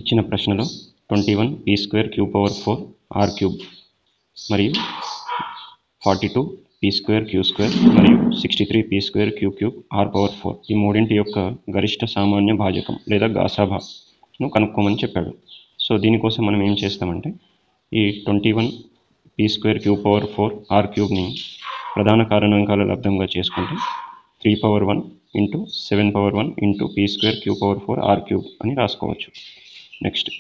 ఇచ్చిన ప్రశ్నలో 21 p square queue power 4 r cube మరియు 42 p స్క్వేర్ క్యూ స్క్వేర్ మరియు 63 p square queue cube r power 4 ఈ మూడింటి యొక్క గరిష్ట సామాన్య భాజకం లేదా గాసాభాను కనుక్కోమని చెప్పాడు. సో దీనికోసం మనం ఏం చేస్తామంటే ఈ 21 p square queue power 4 r క్యూబ్ని ప్రధాన కారణాంకాల లబ్ధంగా చేసుకుంటే 3 power 1 into 7 power 1 into p square queue power 4 r cube అని రాసుకోవచ్చు. నెక్స్ట్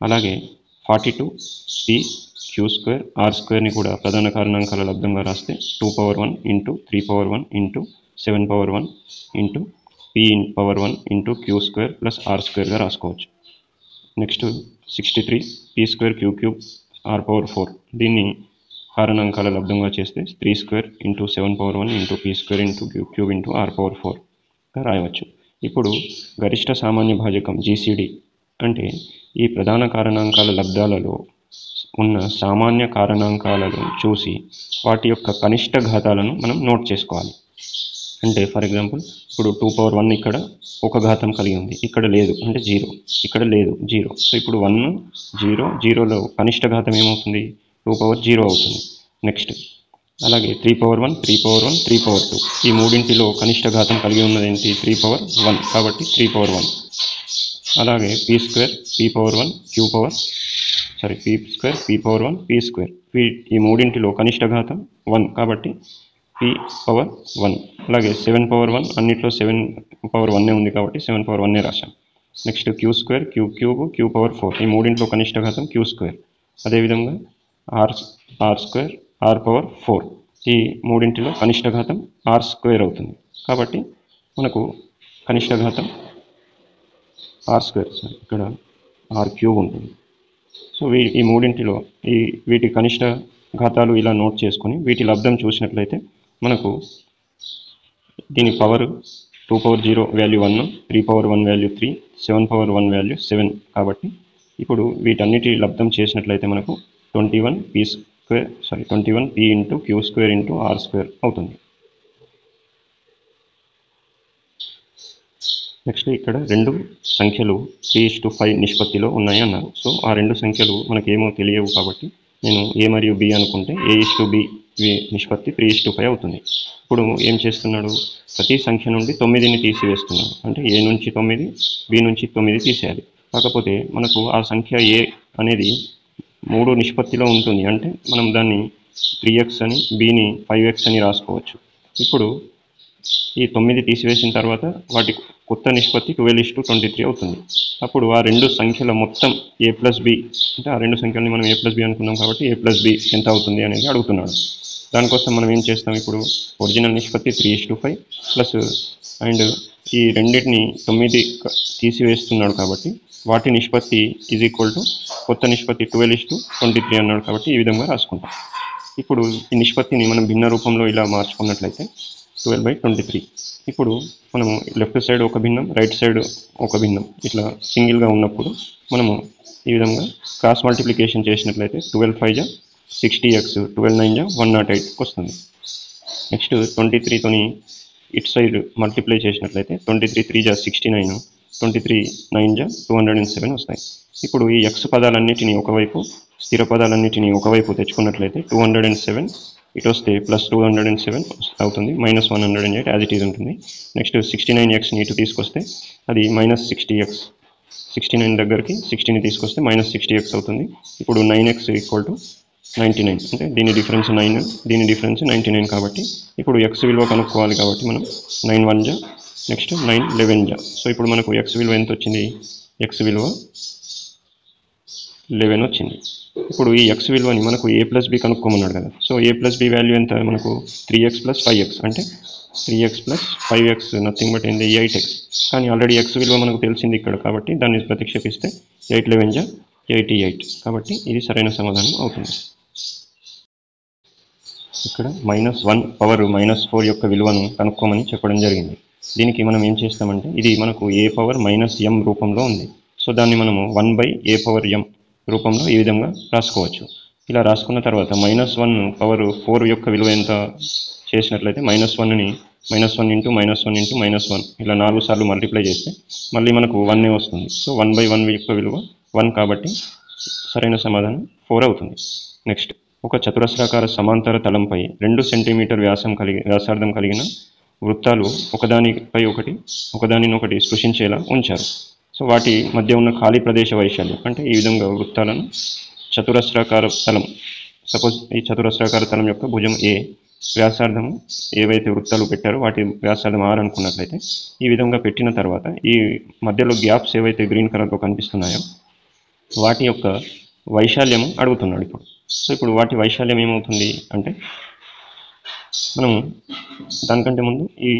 అలాగే 42 p క్యూ స్క్వేర్ ఆర్ స్క్వేర్ని కూడా ప్రధాన కారణాంకాల లబ్ధంగా రాస్తే 2 power 1 into 3 power 1 into 7 power 1 into p power 1 into queue square plus R స్క్వేర్గా రాసుకోవచ్చు. Next 63 p square queue cube R power 4 దీన్ని కారణాంకాల లబ్ధంగా చేస్తే 3 square into 7 power 1 into p square into Q cube into R power 4గా రాయవచ్చు. ఇప్పుడు గరిష్ట సామాన్య భాజకం GCD అంటే ఈ ప్రధాన కారణాంకాల లబ్ధాలలో ఉన్న సామాన్య కారణాంకాలను చూసి వాటి యొక్క కనిష్ట ఘాతాలను మనం నోట్ చేసుకోవాలి. అంటే ఫర్ ఎగ్జాంపుల్ ఇప్పుడు 2 పవర్ 1 ఇక్కడ ఒక ఘాతం కలిగి ఉంది, ఇక్కడ లేదు అంటే 0, ఇక్కడ లేదు 0. సో ఇప్పుడు 1 0 0లో కనిష్ట ఘాతం ఏమవుతుంది 2 పవర్ 0 అవుతుంది. నెక్స్ట్ అలాగే 3 పవర్ 1 3 పవర్ 1 3 పవర్ 2 ఈ మూడింటిలో కనిష్ట ఘాతం కలిగి ఉన్నది ఏంటి 3 పవర్ 1 కాబట్టి 3 పవర్ 1. అలాగే p square p power 1 q power p square p power 1 p square ఈ మూడింటిలో కనిష్ట ఘాతం 1 కాబట్టి p పవర్ 1. అలాగే 7 పవర్ 1 అన్నిట్లో 7 పవర్ 1 ఉంది కాబట్టి 7 పవర్ 1 రాశాం. Next Q square queue cube Q power 4 ఈ మూడింటిలో కనిష్ట ఘాతం క్యూ స్క్వేర్. అదేవిధంగా ఆర్ స్క్వేర్ ఆర్ పవర్ 4 ఈ మూడింటిలో కనిష్ట ఘాతం ఆర్ స్క్వేర్ అవుతుంది కాబట్టి మనకు కనిష్ట ఘాతం ఆర్ స్క్వేర్ ఇక్కడ ఆర్ క్యూబ్ ఉంటుంది. సో ఈ మూడింటిలో వీటి కనిష్ట ఘాతాలు ఇలా నోట్ చేసుకొని వీటి లబ్ధం చూసినట్లయితే మనకు దీని power 2 power 0 value 1, 3 power 1 value 3, 7 power 1 value 7 కాబట్టి ఇప్పుడు వీటన్నిటి లబ్ధం చేసినట్లయితే మనకు 21 p into queue square into r square అవుతుంది. నెక్స్ట్ ఇక్కడ రెండు సంఖ్యలు 3:5 నిష్పత్తిలో ఉన్నాయి అన్నారు. సో ఆ రెండు సంఖ్యలు మనకేమో తెలియవు కాబట్టి నేను a మరియు b అనుకుంటే a:b నిష్పత్తి 3:5 అవుతుంది. ఇప్పుడు ఏం చేస్తున్నాడు ప్రతి సంఖ్య నుండి 9ని తీసివేస్తున్నాడు. అంటే a నుంచి 9 b నుంచి 9 తీసేయాలి. కాకపోతే మనకు ఆ సంఖ్య a అనేది 3 నిష్పత్తిలో ఉంటుంది అంటే మనం దాన్ని 3x అని bని 5x అని రాసుకోవచ్చు. ఇప్పుడు ఈ 9 తీసివేసిన తర్వాత వాటి కొత్త నిష్పత్తి 12:23 అవుతుంది. అప్పుడు ఆ రెండు సంఖ్యల మొత్తం a ప్లస్ b అంటే ఆ రెండు సంఖ్యలని మనం a ప్లస్ b అనుకున్నాం కాబట్టి a ప్లస్ b ఎంత అవుతుంది అనేది అడుగుతున్నాడు. దానికోసం మనం ఏం చేస్తాం ఇప్పుడు ఒరిజినల్ నిష్పత్తి 3:5 ప్లస్ అండ్ ఈ రెండింటిని 9 తీసివేస్తున్నాడు కాబట్టి వాటి నిష్పత్తి ఈజ్ ఈక్వల్ టు కొత్త నిష్పత్తి 12:23 అన్నాడు కాబట్టి ఈ విధంగా రాసుకుంటాం. ఇప్పుడు ఈ నిష్పత్తిని మనం భిన్న రూపంలో ఇలా మార్చుకున్నట్లయితే 12/23. ఇప్పుడు మనము లెఫ్ట్ సైడ్ ఒక భిన్నం రైట్ సైడ్ ఒక భిన్నం ఇట్లా సింగిల్గా ఉన్నప్పుడు మనము ఈ విధంగా క్రాస్ మల్టిప్లికేషన్ చేసినట్లయితే 12×5 = 60x, 12×9 = 108 వస్తుంది. నెక్స్ట్ 23తోని ఇటు సైడ్ మల్టిప్లై చేసినట్లయితే 23×3 = 69, 23×9 = 207 వస్తాయి. ఇప్పుడు ఈ x పదాలన్నిటినీ ఒకవైపు స్థిర పదాలన్నిటినీ ఒకవైపు తెచ్చుకున్నట్లయితే 207 ఇటు వస్తే ప్లస్ 207 అవుతుంది, -108 యాజ్ ఇట్ ఈజ్ ఉంటుంది. నెక్స్ట్ 69xని ఇటు తీసుకొస్తే అది -60x, 69 దగ్గరికి 60ని తీసుకొస్తే -60x అవుతుంది. ఇప్పుడు 9x = 99 అంటే దీని డిఫరెన్స్ 9, దీని డిఫరెన్స్ 99 కాబట్టి ఇప్పుడు x విలువ కనుక్కోవాలి కాబట్టి మనం 9×1 = నెక్స్ట్ 9×11 సో ఇప్పుడు మనకు x విలువ ఎంత వచ్చింది x విలువ 11 వచ్చింది. ఇప్పుడు ఈ x విలువని మనకు a ప్లస్ b కనుక్కోమన్నాడు కదా. So a plus b value ఎంత మనకు 3x + 5x అంటే 3x + 5x నథింగ్ బట్ ఏంది 8x. కానీ ఆల్రెడీ x విలువ మనకు తెలిసింది ఇక్కడ కాబట్టి దాన్ని ప్రతిక్షేపిస్తే 8×11 = 88 కాబట్టి ఇది సరైన సమాధానం అవుతుంది. ఇక్కడ -1 పవర్ -4 యొక్క విలువను కనుక్కోమని చెప్పడం జరిగింది. దీనికి మనం ఏం చేస్తామంటే ఇది మనకు a పవర్ -m రూపంలో ఉంది. సో దాన్ని మనము 1/a పవర్ m రూపంలో ఈ విధంగా రాసుకోవచ్చు. ఇలా రాసుకున్న తర్వాత -1 పవర్ 4 యొక్క విలువ ఎంత చేసినట్లయితే -1ని -1 ఇంటూ -1 ఇంటూ -1 ఇలా 4 సార్లు మల్టిప్లై చేస్తే మళ్ళీ మనకు 1 వస్తుంది. సో 1/1 యొక్క విలువ 1 కాబట్టి సరైన సమాధానం 4 అవుతుంది. నెక్స్ట్, ఒక చతురస్రాకార సమాంతర తలంపై 2 సెంటీమీటర్ వ్యాసార్థం కలిగిన వృత్తాలు ఒకదానినొకటి స్పృశించేలా ఉంచారు. సో వాటి మధ్య ఉన్న ఖాళీ ప్రదేశ వైశాల్యం అంటే ఈ విధంగా వృత్తాలను చతురస్రాకార తలం, సపోజ్ ఈ చతురస్రాకార తలం యొక్క భుజం ఏ, వ్యాసార్థము ఏవైతే వృత్తాలు పెట్టారో వాటి వ్యాసార్థం R అనుకున్నట్లయితే ఈ విధంగా పెట్టిన తర్వాత ఈ మధ్యలో గ్యాప్స్ ఏవైతే గ్రీన్ కలర్లో కనిపిస్తున్నాయో వాటి యొక్క వైశాల్యము అడుగుతున్నాడు ఇప్పుడు. సో ఇప్పుడు వాటి వైశాల్యం ఏమవుతుంది అంటే మనము దానికంటే ముందు ఈ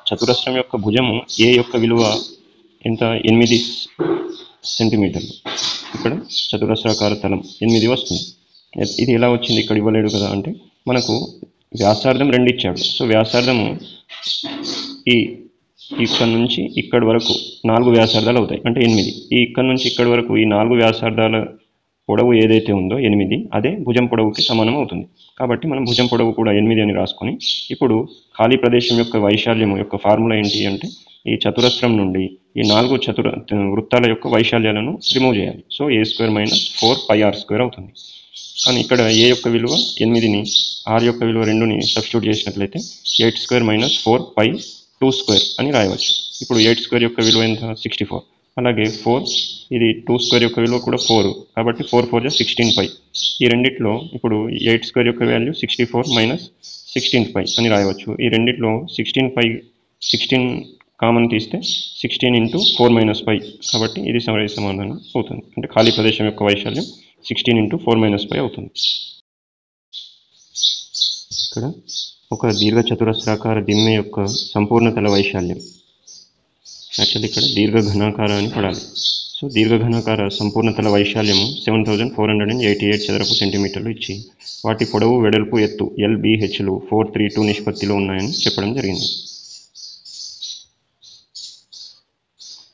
చతురస్రం యొక్క భుజము ఏ యొక్క విలువ ఎంత, 8 సెంటీమీటర్లు. ఇక్కడ చతురస్రాకార తలం 8 వస్తుంది. ఇది ఎలా వచ్చింది, ఇక్కడ ఇవ్వలేడు కదా అంటే మనకు వ్యాసార్థం 2 ఇచ్చాడు. సో వ్యాసార్థము ఇక్కడ నుంచి ఇక్కడి వరకు 4 వ్యాసార్థాలు అవుతాయి అంటే 8. ఇక్కడ నుంచి ఇక్కడి వరకు ఈ 4 వ్యాసార్థాల పొడవు ఏదైతే ఉందో 8, అదే భుజం పొడవుకి సమానం అవుతుంది. కాబట్టి మనం భుజం పొడవు కూడా 8 అని రాసుకొని ఇప్పుడు ఖాళీ ప్రదేశం యొక్క వైశాల్యం యొక్క ఫార్ములా ఏంటి అంటే ఈ చతురస్రం నుండి ఈ 4 వృత్తాల యొక్క వైశాల్యాలను రిమూవ్ చేయాలి. సో a² - 4πr² అవుతుంది. కానీ ఇక్కడ ఏ యొక్క విలువ 8ని, r యొక్క విలువ 2ని సబ్స్టిట్యూట్ చేసినట్లయితే 8² - 4π² అని రాయవచ్చు. ఇప్పుడు 8² యొక్క విలువ ఎంత, 64. అలాగే 4, ఇది 2² యొక్క విలువ కూడా 4 కాబట్టి 4 4 16π. ఈ రెండిట్లో ఇప్పుడు 8² యొక్క వాల్యూ 64 - 16π అని రాయవచ్చు. ఈ రెండిట్లో 16 కామన్ తీస్తే 16 × 4 - π కాబట్టి ఇది సమాధానం అవుతుంది. అంటే ఖాళీ ప్రదేశం యొక్క వైశాల్యం 16 × 4 - π అవుతుంది. ఇక్కడ ఒక దీర్ఘ చతురస్రాకార దిమ్మె యొక్క సంపూర్ణ తల వైశాల్యం, యాక్చువల్లీ ఇక్కడ దీర్ఘ ఘనాకార అని పడాలి. సో దీర్ఘ ఘనాకార సంపూర్ణ తల వైశాల్యము 7488 చదరపు సెంటీమీటర్లు ఇచ్చి వాటి పొడవు, వెడల్పు, ఎత్తు LBHలు 4:3:2 నిష్పత్తిలో ఉన్నాయని చెప్పడం జరిగింది.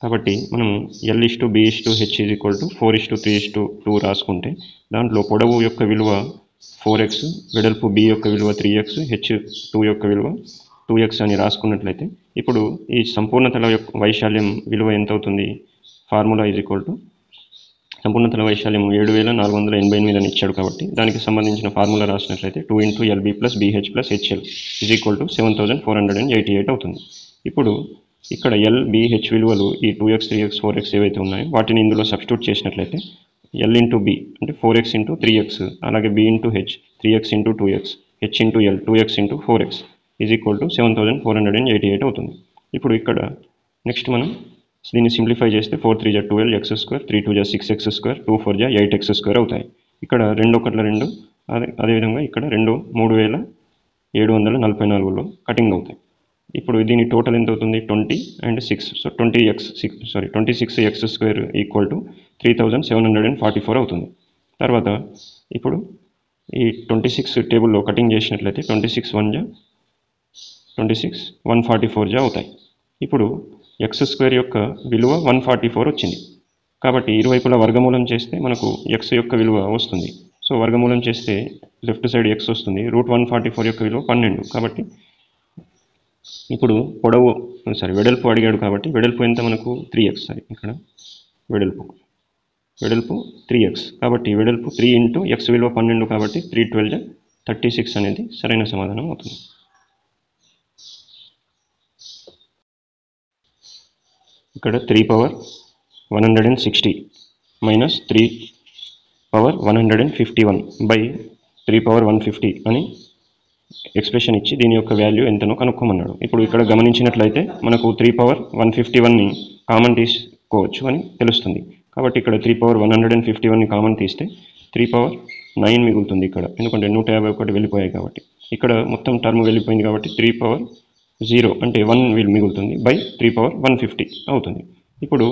కాబట్టి మనము L/B/H 4:3:2 రాసుకుంటే దాంట్లో పొడవు యొక్క విలువ 4x, వెడల్పు B యొక్క విలువ 3x, H2 యొక్క విలువ 2x అని రాసుకున్నట్లయితే ఇప్పుడు ఈ సంపూర్ణ తల యొక్క వైశాల్యం విలువ ఎంత అవుతుంది, ఫార్ములా సంపూర్ణ తల వైశాల్యం 7488 అని ఇచ్చాడు కాబట్టి దానికి సంబంధించిన ఫార్ములా రాసినట్లయితే 2 × LB + BH + HL 7488 అవుతుంది. ఇప్పుడు ఇక్కడ LBH విలువలు ఈ 2x, 3x, 4x ఏవైతే ఉన్నాయో వాటిని ఇందులో సబ్స్టిట్యూట్ చేసినట్లయితే L × B అంటే 4x × 3x, అలాగే B × H 3x × 2x, H × L 2x × 4x 7488 అవుతుంది. ఇప్పుడు ఇక్కడ నెక్స్ట్ మనం దీన్ని సింప్లిఫై చేస్తే 4 3 12x², 3 2 6x², 2 4 8x² అవుతాయి. ఇక్కడ 2 1 2, అదేవిధంగా ఇక్కడ 2 3744లో కటింగ్ అవుతాయి. ఇప్పుడు దీని టోటల్ ఎంత అవుతుంది, 20 and 6. సో 26x² = 3744 అవుతుంది. తర్వాత ఇప్పుడు ఈ 26 టేబుల్లో కటింగ్ చేసినట్లయితే 26 1 26 144 అవుతాయి. ఇప్పుడు x² యొక్క విలువ 144 వచ్చింది కాబట్టి ఇరువైపులా వర్గమూలం చేస్తే మనకు x యొక్క విలువ వస్తుంది. సో వర్గమూలం చేస్తే లెఫ్ట్ సైడ్ x వస్తుంది. √144 యొక్క విలువ 12 కాబట్టి ఇప్పుడు వెడల్పు అడిగాడు కాబట్టి వెడల్పు ఎంత మనకు 3x. ఇక్కడ వెడల్పు 3x కాబట్టి వెడల్పు 3 × x విలువ 12 కాబట్టి 3 12 36 అనేది సరైన సమాధానం అవుతుంది. ఇక్కడ 3/160 - 3/151/3/150 అని ఎక్స్ప్రెషన్ ఇచ్చి దీని యొక్క వాల్యూ ఎంతనో కనుక్కోమన్నాడు. ఇప్పుడు ఇక్కడ గమనించినట్లయితే మనకు 3/151ని కామన్ తీసుకోవచ్చు అని తెలుస్తుంది. కాబట్టి ఇక్కడ 3/151ని కామన్ తీస్తే 3/9 మిగులుతుంది ఇక్కడ, ఎందుకంటే 151 వెళ్ళిపోయాయి కాబట్టి. ఇక్కడ మొత్తం టర్మ్ వెళ్ళిపోయింది కాబట్టి 3/0 అంటే 1 మిగులుతుంది బై 3/150 అవుతుంది. ఇప్పుడు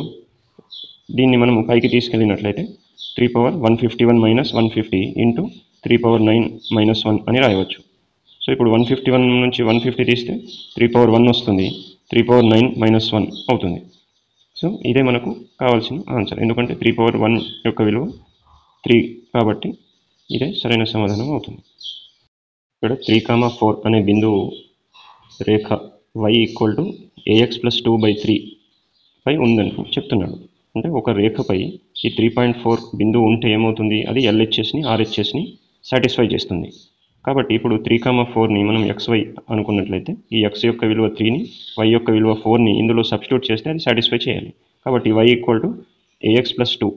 దీన్ని మనము పైకి తీసుకెళ్ళినట్లయితే 3/151 - 150 × 3/9 - 1 అని రాయవచ్చు. సో ఇప్పుడు 151 నుంచి 150 తీస్తే 3/1 వస్తుంది, 3/9 - 1 అవుతుంది. సో ఇదే మనకు కావాల్సిన ఆన్సర్, ఎందుకంటే 3/1 యొక్క విలువ 3 కాబట్టి ఇదే సరైన సమాధానం అవుతుంది. ఇక్కడ 3, 4 అనే బిందువు రేఖ y equal to ax plus 2/3 పై ఉందని చెప్తున్నాడు. అంటే ఒక రేఖపై ఈ 3.4 బిందువు ఉంటే ఏమవుతుంది, అది LHSని RHSని సాటిస్ఫై చేస్తుంది. కాబట్టి ఇప్పుడు 3,4ని మనం XY అనుకున్నట్లయితే ఈ x యొక్క విలువ 3ని y యొక్క విలువ 4ని ఇందులో సబ్స్టిట్యూట్ చేస్తే అది సాటిస్ఫై చేయాలి. కాబట్టి y equal to ax plus 2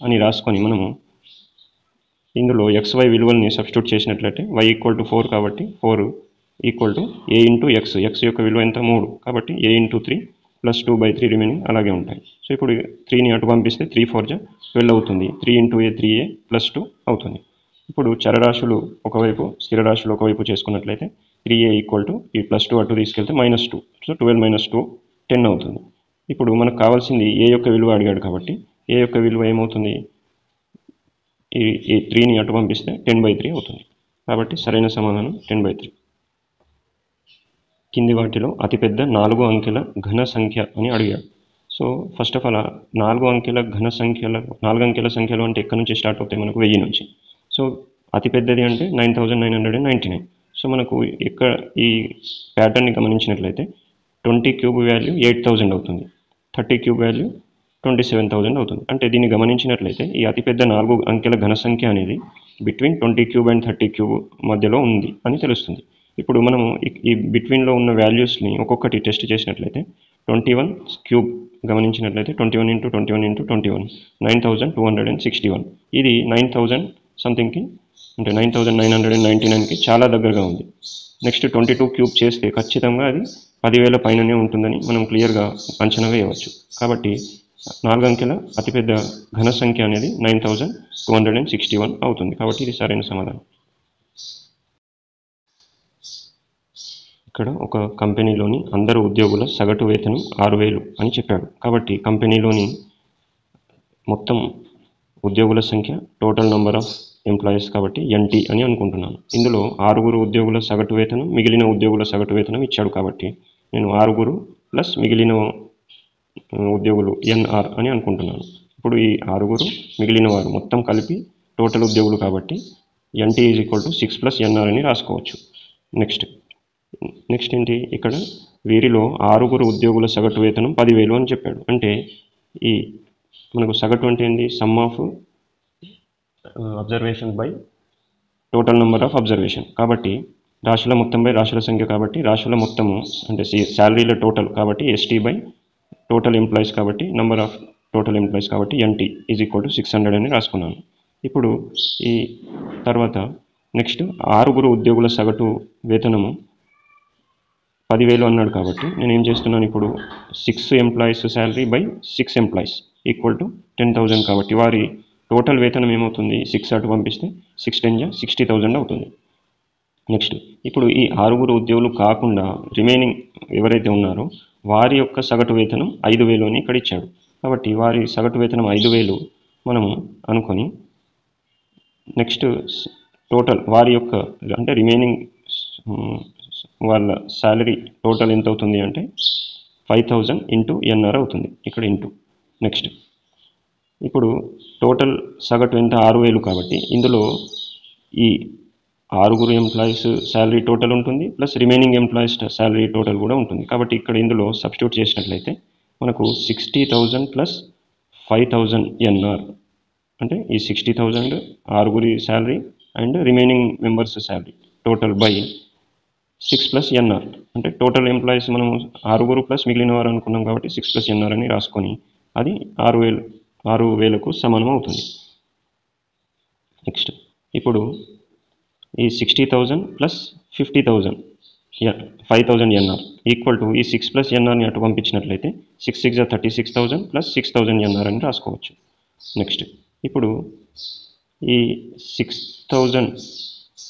అని రాసుకొని మనము ఇందులో xy విలువల్ని సబ్స్టిట్యూట్ చేసినట్లయితే y ఈక్వల్ టు 4 కాబట్టి 4 equal to a into x, x యొక్క విలువ ఎంత 3 కాబట్టి a ఇంటూ 3 ప్లస్ 2/3 రిమైనింగ్ అలాగే ఉంటాయి. సో ఇప్పుడు 3ని అటు పంపిస్తే 3 4 జా 12 అవుతుంది. 3 ఇంటూ a 3a ప్లస్ 2 అవుతుంది. ఇప్పుడు చరరాశులు ఒకవైపు స్థిరరాశులు ఒకవైపు చేసుకున్నట్లయితే 3a ఈక్వల్ టు ఈ ప్లస్ 2 అటు తీసుకెళ్తే -2, సో 12 - 2 10 అవుతుంది. ఇప్పుడు మనకు కావాల్సింది a యొక్క విలువ అడిగాడు కాబట్టి a యొక్క విలువ ఏమవుతుంది, ఈ 3ని అటు పంపిస్తే 10/3 అవుతుంది. కాబట్టి సరైన సమాధానం 10/3. కింది వాటిలో అతిపెద్ద 4 అంకెల ఘన సంఖ్య అని అడిగాడు. సో ఫస్ట్ ఆఫ్ ఆల్ 4 అంకెల సంఖ్యలు అంటే ఎక్కడి నుంచి స్టార్ట్ అవుతాయి, మనకు 1000 నుంచి. సో అతిపెద్దది అంటే 9999. సో మనకు ఇక్కడ ఈ ప్యాటర్న్ని గమనించినట్లయితే 20 క్యూబ్ వాల్యూ 8000 అవుతుంది, 30 క్యూబ్ వాల్యూ 27,000 అవుతుంది. అంటే దీన్ని గమనించినట్లయితే ఈ అతిపెద్ద 4 అంకెల ఘన సంఖ్య అనేది బిట్వీన్ 20 క్యూబ్ అండ్ 30 క్యూబ్ మధ్యలో ఉంది అని తెలుస్తుంది. ఇప్పుడు మనము ఈ బిట్వీన్లో ఉన్న వాల్యూస్ని ఒక్కొక్కటి టెస్ట్ చేసినట్లయితే 21 క్యూబ్ గమనించినట్లయితే 21 × 21 × 21 9261. ఇది 9000 సంథింగ్కి అంటే 9999కి చాలా దగ్గరగా ఉంది. నెక్స్ట్ 22 క్యూబ్ చేస్తే ఖచ్చితంగా అది 10,000 పైననే ఉంటుందని మనం క్లియర్గా అంచనా వేయవచ్చు. కాబట్టి 4 అంకెల అతిపెద్ద ఘన సంఖ్య అనేది 9261 అవుతుంది. కాబట్టి ఇది సరైన సమాధానం. ఇక్కడ ఒక కంపెనీలోని అందరు ఉద్యోగుల సగటు వేతనం 6,000 అని చెప్పాడు. కాబట్టి కంపెనీలోని మొత్తం ఉద్యోగుల సంఖ్య టోటల్ నెంబర్ ఆఫ్ ఎంప్లాయీస్ కాబట్టి NT అని అనుకుంటున్నాను. ఇందులో 6 ఉద్యోగుల సగటు వేతనం, మిగిలిన ఉద్యోగుల సగటు వేతనం ఇచ్చాడు కాబట్టి నేను 6 ప్లస్ మిగిలిన ఉద్యోగులు NR అని అనుకుంటున్నాను. ఇప్పుడు ఈ 6 మిగిలిన వారు మొత్తం కలిపి టోటల్ ఉద్యోగులు కాబట్టి NT is equal to 6 + NR అని రాసుకోవచ్చు. నెక్స్ట్ ఏంటి, ఇక్కడ వీరిలో 6 ఉద్యోగుల సగటు వేతనం 10,000 అని చెప్పాడు. అంటే ఈ మనకు సగటు అంటే ఏంటి, some of observation by total number of observation. కాబట్టి రాశుల మొత్తం బై రాశుల సంఖ్య కాబట్టి రాశుల మొత్తము అంటే శాలరీల టోటల్ కాబట్టి ST బై టోటల్ ఎంప్లాయీస్ కాబట్టి నెంబర్ ఆఫ్ టోటల్ ఎంప్లాయీస్ కాబట్టి NT ఈజ్ ఈక్వల్ టు 600 అని రాసుకున్నాను. ఇప్పుడు ఈ తర్వాత నెక్స్ట్ 6 ఉద్యోగుల సగటు వేతనము 10,000 అన్నాడు కాబట్టి నేను ఏం చేస్తున్నాను, ఇప్పుడు 6 employees salary by 6 employees equal to 10,000 కాబట్టి వారి టోటల్ వేతనం ఏమవుతుంది, 6 అటు పంపిస్తే 6 × 10 = 60,000 అవుతుంది. నెక్స్ట్ ఇప్పుడు ఈ 6 ఉద్యోగులు కాకుండా రిమైనింగ్ ఎవరైతే ఉన్నారో వారి యొక్క సగటు వేతనం 5,000 అని ఇక్కడ ఇచ్చాడు. కాబట్టి వారి సగటు వేతనం 5,000 మనము అనుకొని నెక్స్ట్ టోటల్ వారి యొక్క అంటే రిమైనింగ్ వాళ్ళ శాలరీ టోటల్ ఎంత అవుతుంది అంటే 5,000 ఇంటూ NR అవుతుంది, ఇక్కడ ఇంటూ. నెక్స్ట్ ఇప్పుడు టోటల్ సగటు ఎంత 6,000 కాబట్టి ఇందులో ఈ 6 ఎంప్లాయీస్ శాలరీ టోటల్ ఉంటుంది plus remaining employees salary total కూడా ఉంటుంది. కాబట్టి ఇక్కడ ఇందులో సబ్స్టిట్యూట్ చేసినట్లయితే మనకు 60,000 ప్లస్ 5,000 NR అంటే ఈ 60,000 6 salary and remaining members salary total by 6 + NR అంటే టోటల్ ఎంప్లాయీస్ మనం 6 ప్లస్ మిగిలిన వారు అనుకున్నాం కాబట్టి 6 + NR అని రాసుకొని అది 6,000కు సమానం అవుతుంది. నెక్స్ట్ ఇప్పుడు ఈ 60,000 ప్లస్ 50,000 5,000 NR ఈక్వల్ టు ఈ 6 + NRని అటు పంపించినట్లయితే 6 × 6 = 36,000 ప్లస్ 6,000 NR అని రాసుకోవచ్చు. నెక్స్ట్ ఇప్పుడు ఈ 6,000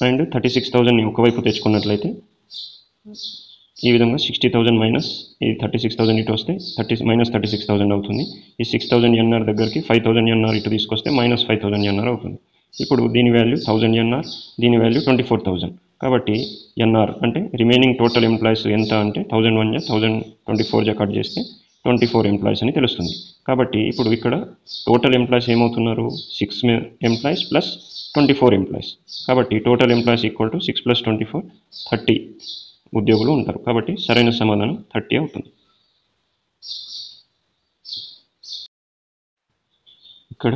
అండ్ 36,000ని ఒకవైపు తెచ్చుకున్నట్లయితే ఈ విధంగా 60,000 మైనస్ ఈ 36,000 ఇటు వస్తే -36,000 అవుతుంది. ఈ 6,000 NR దగ్గరికి 5,000 NR ఇటు తీసుకొస్తే -5,000 NR అవుతుంది. ఇప్పుడు దీని వాల్యూ 1000 NR, దీని వాల్యూ 24,000. కాబట్టి NR అంటే రిమైనింగ్ టోటల్ ఎంప్లాయీస్ ఎంత అంటే 1001 1024 కట్ చేస్తే 24 ఎంప్లాయీస్ అని తెలుస్తుంది. కాబట్టి ఇప్పుడు ఇక్కడ టోటల్ ఎంప్లాయీస్ ఏమవుతున్నారు, 6 ఎంప్లాయీస్ ప్లస్ 24 ఎంప్లాయీస్. కాబట్టి టోటల్ ఎంప్లాయీస్ ఈక్వల్ టు 6 + 24 30 ఉద్యోగులు ఉంటారు. కాబట్టి సరైన సమాధానం 30 అవుతుంది. ఇక్కడ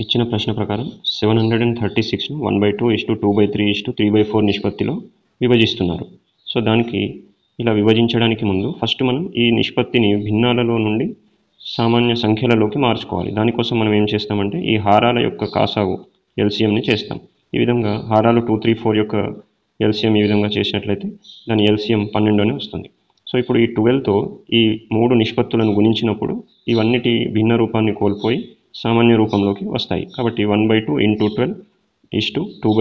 ఇచ్చిన ప్రశ్న ప్రకారం 736ను 1/2:2/3:3/4 నిష్పత్తిలో విభజిస్తున్నారు. సో దానికి ఇలా విభజించడానికి ముందు ఫస్ట్ మనం ఈ నిష్పత్తిని భిన్నాలలో నుండి సామాన్య సంఖ్యలలోకి మార్చుకోవాలి. దానికోసం మనం ఏం చేస్తామంటే ఈ హారాల యొక్క కాసాగు ఎల్సిఎంని చేస్తాం. ఈ విధంగా హారాలు 2, 3, 4 యొక్క ఎల్సిఎం ఈ విధంగా చేసినట్లయితే దాని ఎల్సిఎం 12 అని వస్తుంది. సో ఇప్పుడు ఈ 12తో ఈ 3 నిష్పత్తులను గుణించినప్పుడు ఇవన్నిటి భిన్న రూపాన్ని కోల్పోయి సామాన్య రూపంలోకి వస్తాయి. కాబట్టి 1/2 × 12 2/3 ×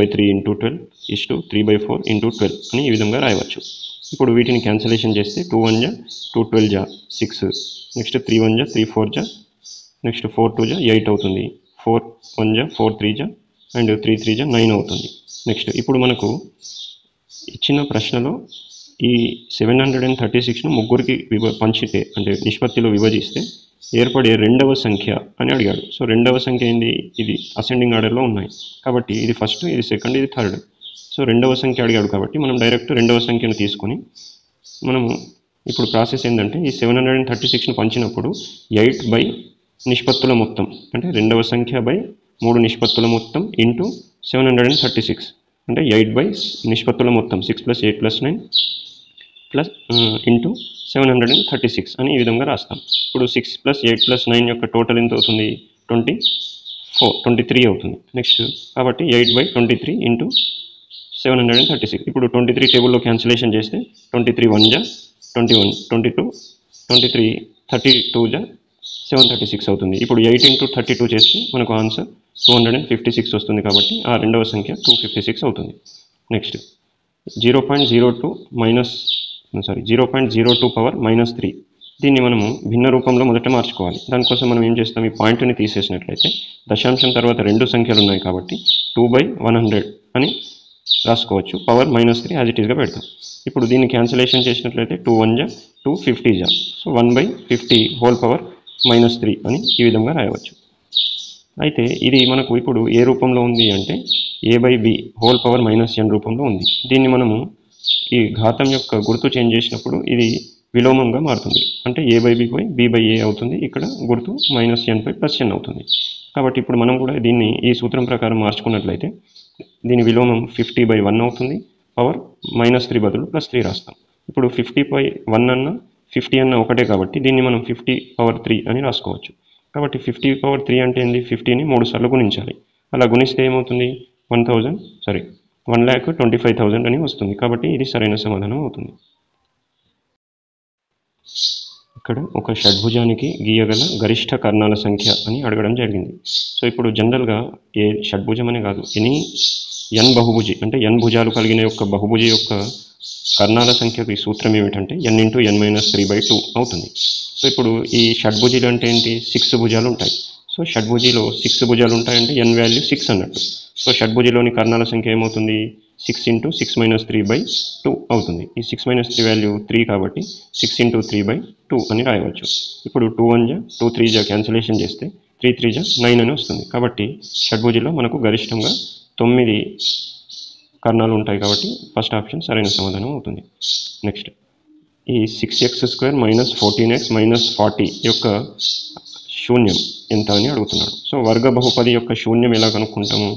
12 3/4 × 12 అని ఈ విధంగా రాయవచ్చు. ఇప్పుడు వీటిని క్యాన్సిలేషన్ చేస్తే 2 1 జా 2 12 జా 6, నెక్స్ట్ 3 1 జా 3 4 జా, నెక్స్ట్ 4 2 జా 8 అవుతుంది, 4 1 జా 4 3 జా అండ్ 3 3 జా 9 అవుతుంది. నెక్స్ట్ ఇప్పుడు మనకు ఇచ్చిన ప్రశ్నలో ఈ 736ను ముగ్గురికి పంచితే అంటే నిష్పత్తిలో విభజిస్తే ఏర్పడే రెండవ సంఖ్య అని అడిగాడు. సో రెండవ సంఖ్య ఏంది? ఇది అసెండింగ్ ఆర్డర్లో ఉన్నాయి కాబట్టి ఇది ఫస్ట్, ఇది సెకండ్, ఇది థర్డ్. సో రెండవ సంఖ్య అడిగాడు కాబట్టి మనం డైరెక్ట్ రెండవ సంఖ్యను తీసుకొని మనము ఇప్పుడు ప్రాసెస్ ఏంటంటే ఈ 736ను పంచినప్పుడు 8 బై నిష్పత్తుల మొత్తం అంటే రెండవ సంఖ్య బై 3 నిష్పత్తుల మొత్తం ఇంటూ 736 అంటే 8 బై నిష్పత్తుల మొత్తం 6 + 8 + 9 ప్లస్ ఇంటూ 736 అని ఈ విధంగా రాస్తాం. ఇప్పుడు 6 + 8 + 9 యొక్క టోటల్ ఎంత అవుతుంది? 23 అవుతుంది. నెక్స్ట్ కాబట్టి 8/23 ఇంటూ 736. ఇప్పుడు 23 టేబుల్లో క్యాన్సిలేషన్ చేస్తే 23 1 జా 21, 22, 23 32 జా 736 అవుతుంది. ఇప్పుడు 8 × 32 చేస్తే మనకు ఆన్సర్ 256 వస్తుంది కాబట్టి ఆ రెండవ సంఖ్య 256 అవుతుంది. నెక్స్ట్ 0.02 పవర్ -3 దీన్ని మనము భిన్న రూపంలో మొదట మార్చుకోవాలి. దానికోసం మనం ఏం చేస్తాం? ఈ పాయింట్ని తీసేసినట్లయితే దశాంశం తర్వాత రెండు సంఖ్యలు ఉన్నాయి కాబట్టి 2/100 అని రాసుకోవచ్చు. పవర్ -3 యాజ్ ఇట్ ఈస్గా పెడతాం. ఇప్పుడు దీన్ని క్యాన్సిలేషన్ చేసినట్లయితే 2 1 జా 2 50 జా సో 1/50 హోల్ పవర్ -3 అని ఈ విధంగా రాయవచ్చు. అయితే ఇది మనకు ఇప్పుడు ఏ రూపంలో ఉంది అంటే a/b హోల్ పవర్ -n రూపంలో ఉంది. దీన్ని మనము ఈ ఘాతం యొక్క గుర్తు చేంజ్ చేసినప్పుడు ఇది విలోమంగా మారుతుంది. అంటే a/b పోయి b/a అవుతుంది. ఇక్కడ గుర్తు -n పై +n అవుతుంది. కాబట్టి ఇప్పుడు మనం కూడా దీన్ని ఈ సూత్రం ప్రకారం మార్చుకున్నట్లయితే దీని విలోమం 50/1 అవుతుంది. పవర్ -3 బదులు +3 రాస్తాం. ఇప్పుడు 50/1 అన్న 50 అన్న ఒకటే కాబట్టి దీన్ని మనం 50/3 అని రాసుకోవచ్చు. కాబట్టి 50/3 అంటే ఏంది? 50ని 3 సార్లు గుణించాలి. అలా గుణిస్తే ఏమవుతుంది? 1,25,000 అని వస్తుంది. కాబట్టి ఇది సరైన సమాధానం అవుతుంది. ఇక్కడ ఒక షడ్భుజానికి గీయగల గరిష్ట కర్ణాల సంఖ్య అని అడగడం జరిగింది. సో ఇప్పుడు జనరల్గా ఏ షడ్భుజం అనే కాదు, ఎనీ n బహుభుజి అంటే n భుజాలు కలిగిన యొక్క బహుభుజి యొక్క కర్ణాల సంఖ్యకి సూత్రం ఏమిటంటే n × n-3/2 అవుతుంది. సో ఇప్పుడు ఈ షడ్భుజీలు అంటే ఏంటి? 6 భుజాలు ఉంటాయి. సో షడ్భుజిలో 6 భుజాలు ఉంటాయంటే n వాల్యూ 6 అన్నట్టు. సో షడ్భుజిలోని కర్ణాల సంఖ్య ఏమవుతుంది? 6 × 6 - 3/2 అవుతుంది. ఈ 6 - 3 వాల్యూ 3 కాబట్టి 6 × 3/2 అని రాయవచ్చు. ఇప్పుడు 2 1 జా 2 3 జా క్యాన్సిలేషన్ చేస్తే 3 3 జా 9 అని వస్తుంది. కాబట్టి షడ్భుజిలో మనకు గరిష్టంగా 9 కర్ణాలు ఉంటాయి కాబట్టి ఫస్ట్ ఆప్షన్ సరైన సమాధానం అవుతుంది. నెక్స్ట్ ఈ 6x² - 14x - 40 యొక్క శూన్యం ఎంత అని అడుగుతున్నాడు. సో వర్గ బహుపది యొక్క శూన్యం ఎలా కనుక్కుంటాము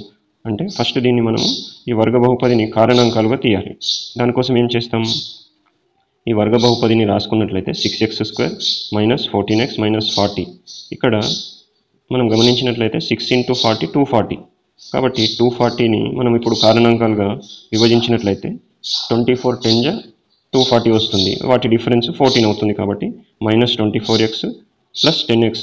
అంటే ఫస్ట్ దీన్ని మనము ఈ వర్గ బహుపదిని కారణాంకాలుగా తీయాలి. దానికోసం ఏం చేస్తాం? ఈ వర్గ బహుపదిని రాసుకున్నట్లయితే 6x² - 14x - 40 ఇక్కడ మనం గమనించినట్లయితే 6 × 40 240 కాబట్టి 240ని మనం ఇప్పుడు కారణాంకాలుగా విభజించినట్లయితే 24 10 జా 240 వస్తుంది. వాటి డిఫరెన్స్ 14 అవుతుంది కాబట్టి -24x + 10x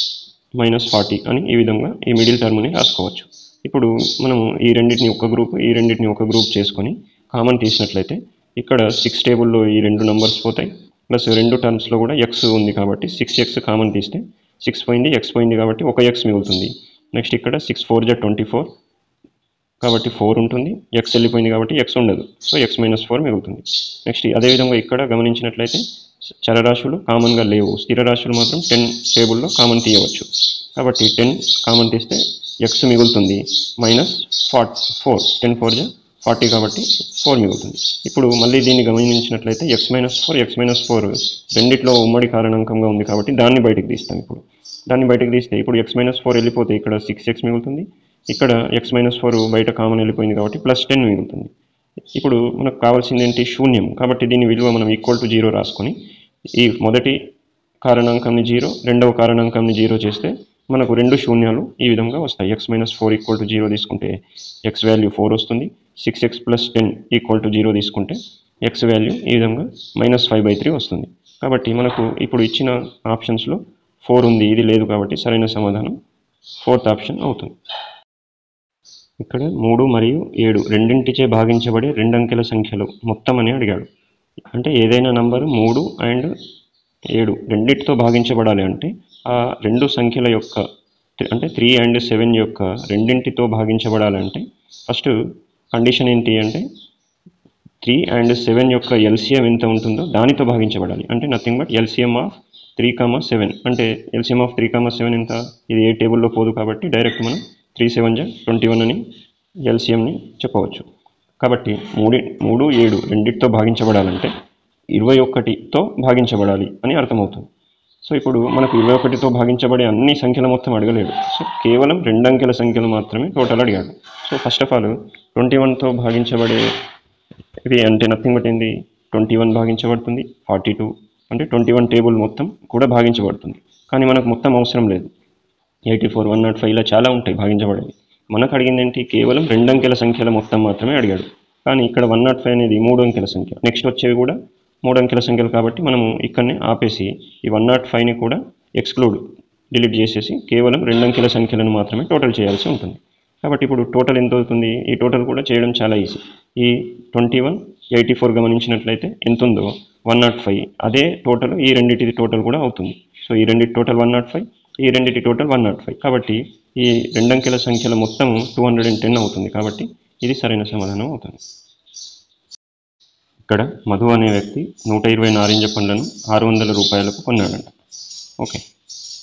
- 40 అని ఈ విధంగా ఈ మిడిల్ టర్మ్ని రాసుకోవచ్చు. ఇప్పుడు మనము ఈ రెండింటిని ఒక గ్రూప్, ఈ రెండింటిని ఒక గ్రూప్ చేసుకొని కామన్ తీసినట్లయితే ఇక్కడ 6 టేబుల్లో ఈ రెండు నంబర్స్ పోతాయి, ప్లస్ రెండు టర్మ్స్లో కూడా x ఉంది కాబట్టి 6x కామన్ తీస్తే 6 పోయింది, x పోయింది కాబట్టి ఒక x మిగులుతుంది. నెక్స్ట్ ఇక్కడ 6 4 జా 24 కాబట్టి 4 ఉంటుంది, x వెళ్ళిపోయింది కాబట్టి x ఉండదు, సో x - 4 మిగులుతుంది. నెక్స్ట్ అదేవిధంగా ఇక్కడ గమనించినట్లయితే చరరాశులు కామన్గా లేవు, స్థిర రాశులు మాత్రం 10 టేబుల్లో కామన్ తీయవచ్చు. కాబట్టి 10 కామన్ తీస్తే x మిగులుతుంది -4 10 4 జా 40 కాబట్టి 4 మిగులుతుంది. ఇప్పుడు మళ్ళీ దీన్ని గమనించినట్లయితే x-4 రెండిట్లో ఉమ్మడి కారణాంకంగా ఉంది కాబట్టి దాన్ని బయటికి తీస్తాం. ఇప్పుడు దాన్ని బయటకు తీస్తే ఇప్పుడు x-4 వెళ్ళిపోతే ఇక్కడ 6x మిగులుతుంది. ఇక్కడ x-4 బయట కామన్ వెళ్ళిపోయింది కాబట్టి +10 మిగులుతుంది. ఇప్పుడు మనకు కావాల్సింది ఏంటి? శూన్యం. కాబట్టి దీని విలువ మనం =0 రాసుకొని ఈ మొదటి కారణాంకంని 0, రెండవ కారణాంకంని 0 చేస్తే మనకు రెండు శూన్యాలు ఈ విధంగా వస్తాయి. x-4 0 తీసుకుంటే x వాల్యూ 4 వస్తుంది. 6x + 10 0 తీసుకుంటే x వాల్యూ ఈ విధంగా -5/3 వస్తుంది. కాబట్టి మనకు ఇప్పుడు ఇచ్చిన ఆప్షన్స్లో 4 ఉంది, ఇది లేదు కాబట్టి సరైన సమాధానం 4th ఆప్షన్ అవుతుంది. ఇక్కడ 3 మరియు 7 రెండింటిచే భాగించబడే 2 అంకెల సంఖ్యలు మొత్తం అని అడిగాడు. అంటే ఏదైనా నంబరు 3 అండ్ 7 రెండింటితో భాగించబడాలి అంటే ఆ రెండు సంఖ్యల యొక్క అంటే 3 and 7 యొక్క రెండింటితో భాగించబడాలంటే ఫస్ట్ కండిషన్ ఏంటి అంటే 3 and 7 యొక్క ఎల్సిఎం ఎంత ఉంటుందో దానితో భాగించబడాలి. అంటే నథింగ్ బట్ ఎల్సిఎం ఆఫ్ 3, 7 అంటే ఎల్సిఎం ఆఫ్ 3, 7 ఎంత? ఇది ఏ టేబుల్లో పోదు కాబట్టి డైరెక్ట్ మనం 3 7 21 అని ఎల్సిఎంని చెప్పవచ్చు. కాబట్టి 3, 7 రెండింటితో భాగించబడాలంటే 21తో భాగించబడాలి అని అర్థమవుతుంది. సో ఇప్పుడు మనకు 21తో భాగించబడే అన్ని సంఖ్యల మొత్తం అడగలేడు. సో కేవలం 2 అంకెల సంఖ్యలు మాత్రమే టోటల్ అడిగాడు. సో ఫస్ట్ ఆఫ్ ఆల్ 21తో భాగించబడే ఇవి అంటే నథింగ్ బట్ ఏంది? 21 భాగించబడుతుంది, 42 అంటే 21 టేబుల్ మొత్తం కూడా భాగించబడుతుంది. కానీ మనకు మొత్తం అవసరం లేదు. 84, 105 ఇలా చాలా ఉంటాయి భాగించబడేవి. మనకు అడిగింది ఏంటి? కేవలం 2 అంకెల సంఖ్యల మొత్తం మాత్రమే అడిగాడు. కానీ ఇక్కడ 105 అనేది 3 అంకెల సంఖ్య, నెక్స్ట్ వచ్చేవి కూడా 3 అంకెల సంఖ్యలు కాబట్టి మనము ఇక్కడనే ఆపేసి ఈ 105ని కూడా డిలీట్ చేసేసి కేవలం 2 అంకెల సంఖ్యలను మాత్రమే టోటల్ చేయాల్సి ఉంటుంది. కాబట్టి ఇప్పుడు టోటల్ ఎంత అవుతుంది? ఈ టోటల్ కూడా చేయడం చాలా ఈజీ. ఈ 21, 84 గమనించినట్లయితే ఎంత ఉందో 105 అదే టోటల్ ఈ రెండింటిది టోటల్ కూడా అవుతుంది. సో ఈ రెండింటి టోటల్ 105, ఈ రెండింటి టోటల్ 105. కాబట్టి ఈ 2 అంకెల సంఖ్యల మొత్తం 210 అవుతుంది. కాబట్టి ఇది సరైన సమాధానం అవుతుంది. ఇక్కడ మధు అనే వ్యక్తి 120 నారింజ పండ్లను 600 రూపాయలకు కొన్నాడంట. ఓకే,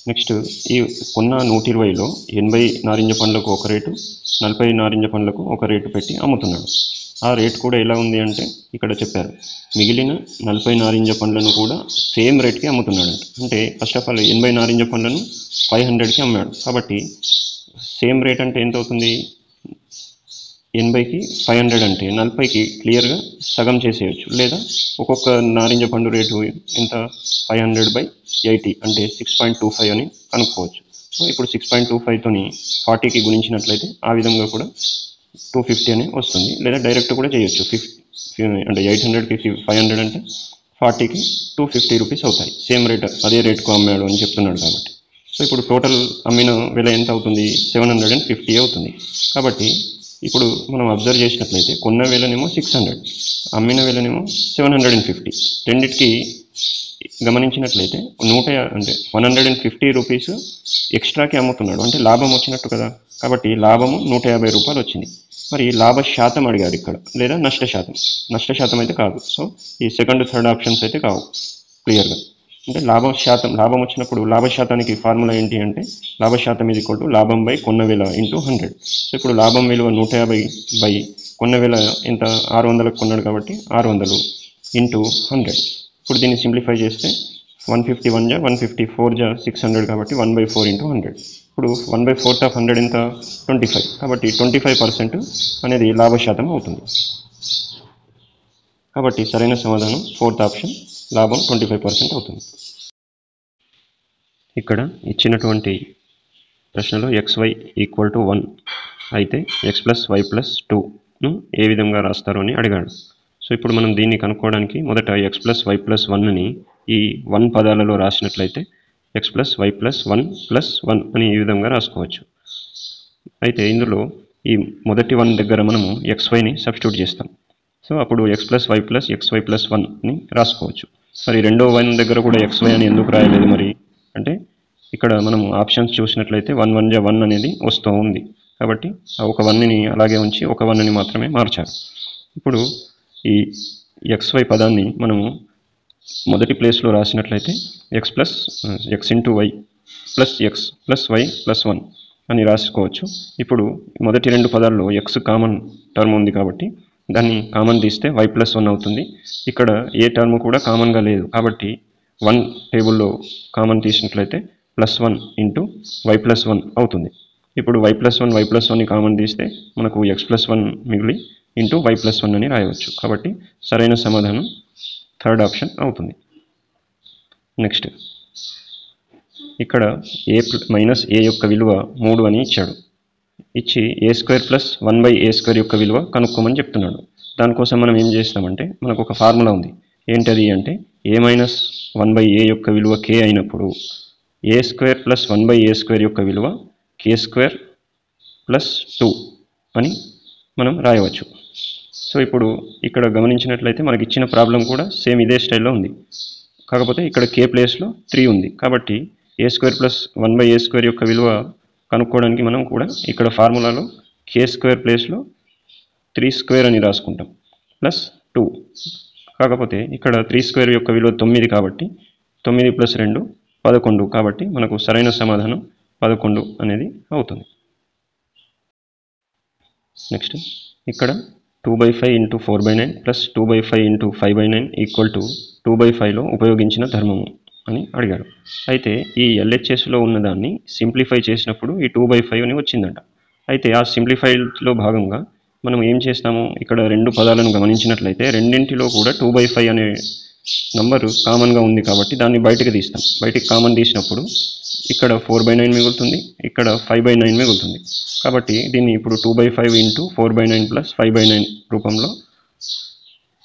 నెక్స్ట్ ఈ కొన్న 120లో 80 నారింజ పండ్లకు ఒక రేటు, 40 నారింజ పండ్లకు ఒక రేటు పెట్టి అమ్ముతున్నాడు. ఆ రేట్ కూడా ఎలా ఉంది అంటే ఇక్కడ చెప్పారు, మిగిలిన 40 నారింజ పండ్లను కూడా సేమ్ రేట్కి అమ్ముతున్నాడంట. అంటే ఫస్ట్ ఆఫ్ ఆల్ 80 నారింజ పండ్లను 500కి అమ్మాడు. కాబట్టి సేమ్ రేట్ అంటే ఎంత అవుతుంది? 80కి 500 అంటే 40కి క్లియర్గా సగం చేసేయచ్చు. లేదా ఒక్కొక్క నారింజ పండు రేటు ఎంత? 500/80 అంటే 6.25 అని కనుక్కోవచ్చు. సో ఇప్పుడు 6.25తోని 40కి గుణించినట్లయితే ఆ విధంగా కూడా 250 అని వస్తుంది. లేదా డైరెక్ట్ కూడా చేయొచ్చు. అంటే 800కి 500 అంటే 40కి 250 రూపీస్ అవుతాయి. సేమ్ రేట్ అదే రేట్కు అమ్మాడు అని చెప్తున్నాడు కాబట్టి. సో ఇప్పుడు టోటల్ అమ్మిన వెల ఎంత అవుతుంది? 750 అవుతుంది. కాబట్టి ఇప్పుడు మనం అబ్జర్వ్ చేసినట్లయితే కొన్న వేలనేమో 600, అమ్మిన వేలనేమో 750. రెండింటికి గమనించినట్లయితే 150 రూపీస్ ఎక్స్ట్రాకి అమ్ముతున్నాడు. అంటే లాభం వచ్చినట్టు కదా. కాబట్టి లాభము 150 రూపాయలు వచ్చింది. మరి లాభ శాతం అడిగారు ఇక్కడ, లేదా నష్ట శాతం అయితే కాదు. సో ఈ సెకండ్, థర్డ్ ఆప్షన్స్ అయితే కావు క్లియర్గా. అంటే లాభం వచ్చినప్పుడు లాభ శాతానికి ఫార్ములా ఏంటి అంటే లాభ శాతం లాభం బై కొన్న వేల ఇంటూ 100. సో ఇప్పుడు లాభం విలువ 150 బై కొన్న వేల ఎంత? 600కు కొన్నాడు కాబట్టి 600 ఇంటూ 100. ఇప్పుడు దీన్ని సింప్లిఫై చేస్తే 151 జా 154 జా 600 కాబట్టి 1/4 ఇంటూ 100. ఇప్పుడు 1/4 ఆఫ్ 100 ఎంత? 25. కాబట్టి 25% అనేది లాభ శాతం అవుతుంది. కాబట్టి సరైన సమాధానం 4th ఆప్షన్, లాభం 25% అవుతుంది. ఇక్కడ ఇచ్చినటువంటి ప్రశ్నలో xy = 1 అయితే x + y + 2ను ఏ విధంగా రాస్తారు అని అడిగాడు. సో ఇప్పుడు మనం దీన్ని కనుక్కోవడానికి మొదట x + y + 1ని ఈ 1 పదాలలో రాసినట్లయితే x + y + 1 + 1 అని ఈ విధంగా రాసుకోవచ్చు. అయితే ఇందులో ఈ మొదటి 1 దగ్గర మనము xyని సబ్స్టిట్యూట్ చేస్తాం. సో అప్పుడు x + y + xy + 1ని రాసుకోవచ్చు. మరి రెండో 1 దగ్గర కూడా xy అని ఎందుకు రాయలేదు మరి అంటే ఇక్కడ మనం ఆప్షన్స్ చూసినట్లయితే 1 1 జా 1 అనేది వస్తూ ఉంది. కాబట్టి ఒక 1ని అలాగే ఉంచి ఒక 1ని మాత్రమే మార్చారు. ఇప్పుడు ఈ xy పదాన్ని మనము మొదటి ప్లేస్లో రాసినట్లయితే x × y + x + y + 1 అని రాసుకోవచ్చు. ఇప్పుడు మొదటి రెండు పదాల్లో x కామన్ టర్మ్ ఉంది కాబట్టి దాన్ని కామన్ తీస్తే y+1 అవుతుంది. ఇక్కడ ఏ టర్మ్ కూడా కామన్గా లేదు కాబట్టి 1 టేబుల్లో కామన్ తీసినట్లయితే +1 ఇంటూ y+1 అవుతుంది. ఇప్పుడు y+1 కామన్ తీస్తే మనకు x+1 మిగిలి ఇంటూ y+1 అని రాయవచ్చు. కాబట్టి సరైన సమాధానం థర్డ్ ఆప్షన్ అవుతుంది. నెక్స్ట్ ఇక్కడ a యొక్క విలువ 3 అని ఇచ్చాడు. ఇచ్చి a² + 1/a² యొక్క విలువ కనుక్కోమని చెప్తున్నాడు. దానికోసం మనం ఏం చేస్తామంటే మనకు ఒక ఫార్ములా ఉంది. ఏంటది అంటే a - 1/a యొక్క విలువ k అయినప్పుడు a² + 1/a² యొక్క విలువ k² + 2 అని మనం రాయవచ్చు. సో ఇప్పుడు ఇక్కడ గమనించినట్లయితే మనకి ఇచ్చిన ప్రాబ్లం కూడా సేమ్ ఇదే స్టైల్లో ఉంది. కాకపోతే ఇక్కడ k ప్లేస్లో 3 ఉంది కాబట్టి a² + 1/a² యొక్క విలువ కనుక్కోవడానికి మనం కూడా ఇక్కడ ఫార్ములాలో k² ప్లేస్లో 3² అని రాసుకుంటాం +2. కాకపోతే ఇక్కడ 3² యొక్క విలువ 9 కాబట్టి 9 + 2 11 కాబట్టి మనకు సరైన సమాధానం 11 అనేది అవుతుంది. నెక్స్ట్ ఇక్కడ 2/5 × 4/9 + 2/5 × 5/9 = 2/5లో ఉపయోగించిన ధర్మము అని అడిగాడు. అయితే ఈ LHSలో ఉన్నదాన్ని సింప్లిఫై చేసినప్పుడు ఈ 2/5 అని వచ్చిందంట. అయితే ఆ సింప్లిఫైలో భాగంగా మనం ఏం చేస్తాము, ఇక్కడ రెండు పదాలను గమనించినట్లయితే రెండింటిలో కూడా 2/5 అనే నంబరు కామన్గా ఉంది కాబట్టి దాన్ని బయటికి తీస్తాం. బయటికి కామన్ తీసినప్పుడు ఇక్కడ 4/9 మిగులుతుంది, ఇక్కడ 5/9 మిగులుతుంది. కాబట్టి దీన్ని ఇప్పుడు 2/5 × 4/9 + 5/9 రూపంలో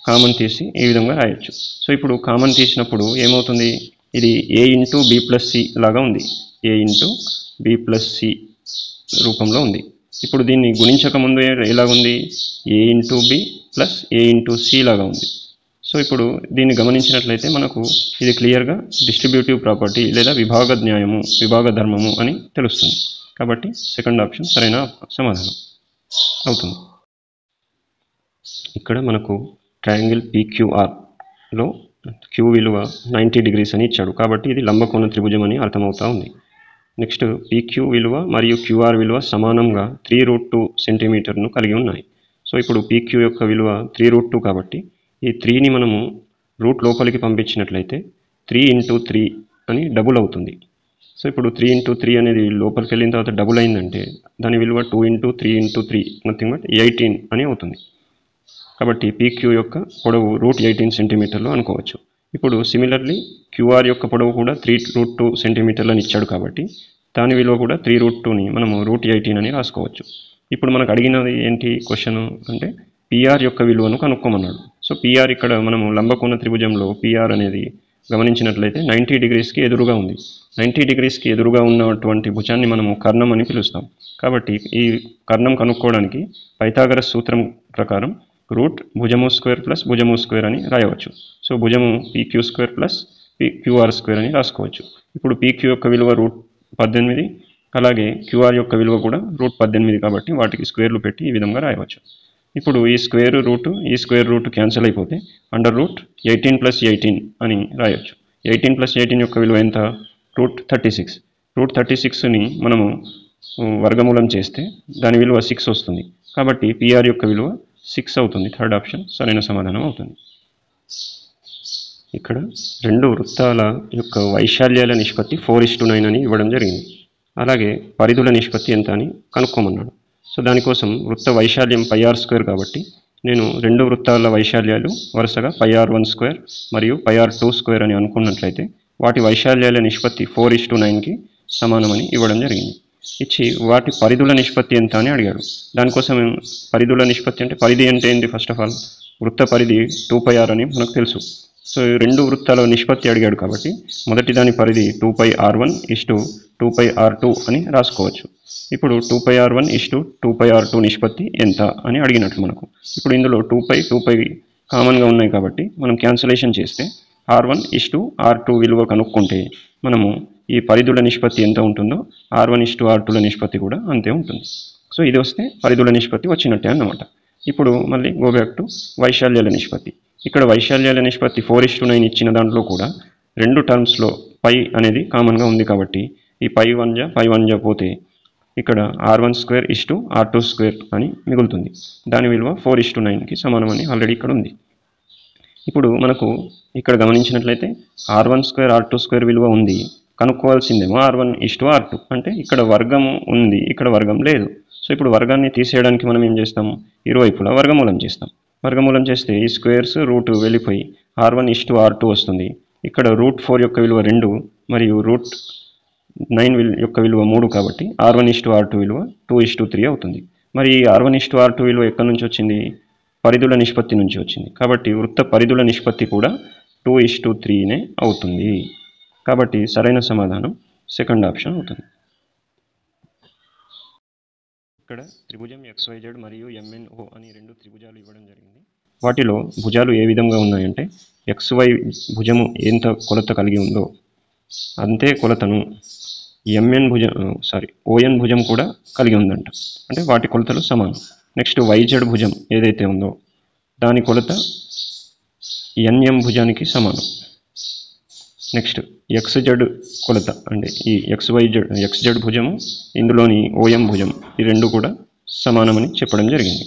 కామన్ తీసి ఈ విధంగా రాయొచ్చు. సో ఇప్పుడు కామన్ తీసినప్పుడు ఏమవుతుంది, ఇది a × b + c లాగా ఉంది. a × b + c రూపంలో ఉంది. ఇప్పుడు దీన్ని గుణించక ముందు ఎలాగుంది, a × b + a × c లాగా ఉంది. సో ఇప్పుడు దీన్ని గమనించినట్లయితే మనకు ఇది క్లియర్గా డిస్ట్రిబ్యూటివ్ ప్రాపర్టీ లేదా విభాగ ధర్మము అని తెలుస్తుంది. కాబట్టి సెకండ్ ఆప్షన్ సరైన సమాధానం అవుతుంది. ఇక్కడ మనకు ట్రయాంగిల్ PQRలో Q విలువ 90 degrees అని ఇచ్చాడు కాబట్టి ఇది లంబకోణ త్రిభుజం అని అర్థమవుతా ఉంది. నెక్స్ట్ PQ విలువ మరియు QR విలువ సమానంగా 3√2 సెంటీమీటర్ను కలిగి ఉన్నాయి. సో ఇప్పుడు PQ యొక్క విలువ 3√2 కాబట్టి ఈ 3ని మనము రూట్ లోపలికి పంపించినట్లయితే 3 × 3 అని డబుల్ అవుతుంది. సో ఇప్పుడు 3 × 3 అనేది లోపలికి వెళ్ళిన తర్వాత డబుల్ అయిందంటే దాని విలువ 2 × 3 × 3 నథింగ్ బట్ 18 అని అవుతుంది. కాబట్టి PQ యొక్క పొడవు √18 సెంటీమీటర్లు అనుకోవచ్చు. ఇప్పుడు సిమిలర్లీ QR యొక్క పొడవు కూడా 3√2 సెంటీమీటర్లు అని ఇచ్చాడు కాబట్టి దాని విలువ కూడా 3√2ని మనము √18 అని రాసుకోవచ్చు. ఇప్పుడు మనకు అడిగినది ఏంటి క్వశ్చన్ అంటే PR యొక్క విలువను కనుక్కోమన్నాడు. సో PR ఇక్కడ మనము లంబకోణ త్రిభుజంలో PR అనేది గమనించినట్లయితే 90 degreesకి ఎదురుగా ఉంది. 90 degreesకి ఎదురుగా ఉన్నటువంటి భుజాన్ని మనము కర్ణం అని పిలుస్తాం. కాబట్టి ఈ కర్ణం కనుక్కోవడానికి పైథాగరస్ సూత్రం ప్రకారం √భుజము² + భుజము² అని రాయవచ్చు. సో భుజము PQ² + QR² అని రాసుకోవచ్చు. ఇప్పుడు PQ యొక్క విలువ √18 అలాగే QR యొక్క విలువ కూడా √18 కాబట్టి వాటికి స్క్వేర్లు పెట్టి ఈ విధంగా రాయవచ్చు. ఇప్పుడు ఈ స్క్వేర్ రూట్ క్యాన్సిల్ అయిపోతే √18 + 18 అని రాయొచ్చు. 18 + 18 యొక్క విలువ ఎంత, √36. √36ని మనము వర్గమూలం చేస్తే దాని విలువ 6 వస్తుంది. కాబట్టి PR యొక్క విలువ 6 అవుతుంది. థర్డ్ ఆప్షన్ సరైన సమాధానం అవుతుంది. ఇక్కడ రెండు వృత్తాల యొక్క వైశాల్యాల నిష్పత్తి 4:9 అని ఇవ్వడం జరిగింది. అలాగే పరిధుల నిష్పత్తి ఎంత అని కనుక్కోమన్నాడు. సో దానికోసం వృత్త వైశాల్యం πr² కాబట్టి నేను రెండు వృత్తాల వైశాల్యాలు వరుసగా πr1² మరియు πr2² అని అనుకున్నట్లయితే వాటి వైశాల్యాల నిష్పత్తి 4:9కి సమానమని ఇవ్వడం జరిగింది. ఇచ్చి వాటి పరిధుల నిష్పత్తి ఎంత అని అడిగాడు. దానికోసం పరిధుల నిష్పత్తి అంటే పరిధి అంటే ఏంటి, ఫస్ట్ ఆఫ్ ఆల్ వృత్త పరిధి 2πr అని మనకు తెలుసు. సో రెండు వృత్తాల నిష్పత్తి అడిగాడు కాబట్టి మొదటి దాని పరిధి 2πr1:2πr2 అని రాసుకోవచ్చు. ఇప్పుడు 2πr1:2πr2 నిష్పత్తి ఎంత అని అడిగినట్లు మనకు. ఇప్పుడు ఇందులో 2π కామన్గా ఉన్నాయి కాబట్టి మనం క్యాన్సలేషన్ చేస్తే r1:r2 విలువ కనుక్కుంటే మనము ఈ పరిధుల నిష్పత్తి ఎంత ఉంటుందో r1:r2ల నిష్పత్తి కూడా అంతే ఉంటుంది. సో ఇది వస్తే పరిధుల నిష్పత్తి వచ్చినట్టే అన్నమాట. ఇప్పుడు మళ్ళీ గో బ్యాక్ టు వైశాల్యాల నిష్పత్తి. ఇక్కడ వైశాల్యాల నిష్పత్తి 4:9 ఇచ్చిన దాంట్లో కూడా రెండు టర్మ్స్లో π అనేది కామన్గా ఉంది కాబట్టి ఈ π1 పోతే ఇక్కడ R1² R2² అని మిగులుతుంది. దాని విలువ 4:9కి సమానమని ఆల్రెడీ ఇక్కడ ఉంది. ఇప్పుడు మనకు ఇక్కడ గమనించినట్లయితే R1² R2² విలువ ఉంది, కనుక్కోవాల్సిందేమో R1:R2. అంటే ఇక్కడ వర్గం ఉంది, ఇక్కడ వర్గం లేదు. సో ఇప్పుడు వర్గాన్ని తీసేయడానికి మనం ఏం చేస్తాం, ఇరువైపులా వర్గమూలం చేస్తాం. వర్గమూలం చేస్తే ఈ స్క్వేర్స్ రూట్ వెళ్ళిపోయి R1:R2 వస్తుంది. ఇక్కడ √4 యొక్క విలువ 2 మరియు √9 యొక్క విలువ 3 కాబట్టి R1:R2 విలువ 2:3 అవుతుంది. మరి ఈ R1:R2 విలువ ఎక్కడి నుంచి వచ్చింది, పరిధుల నిష్పత్తి నుంచి వచ్చింది. కాబట్టి వృత్త పరిధుల నిష్పత్తి కూడా 2:3నే అవుతుంది. కాబట్టి సరైన సమాధానం సెకండ్ ఆప్షన్ అవుతుంది. ఇక్కడ త్రిభుజం XYZ మరియు MNO అని 2 త్రిభుజాలు ఇవ్వడం జరిగింది. వాటిలో భుజాలు ఏ విధంగా ఉన్నాయంటే XY భుజము ఎంత కొలత కలిగి ఉందో అంతే కొలతను ON భుజం కూడా కలిగి ఉందంట. అంటే వాటి కొలతలు సమానం. నెక్స్ట్ YZ భుజం ఏదైతే ఉందో దాని కొలత NM భుజానికి సమానం. నెక్స్ట్ XZ కొలత అంటే ఈ XZ భుజము ఇందులోని OM భుజం ఈ రెండు కూడా సమానమని చెప్పడం జరిగింది.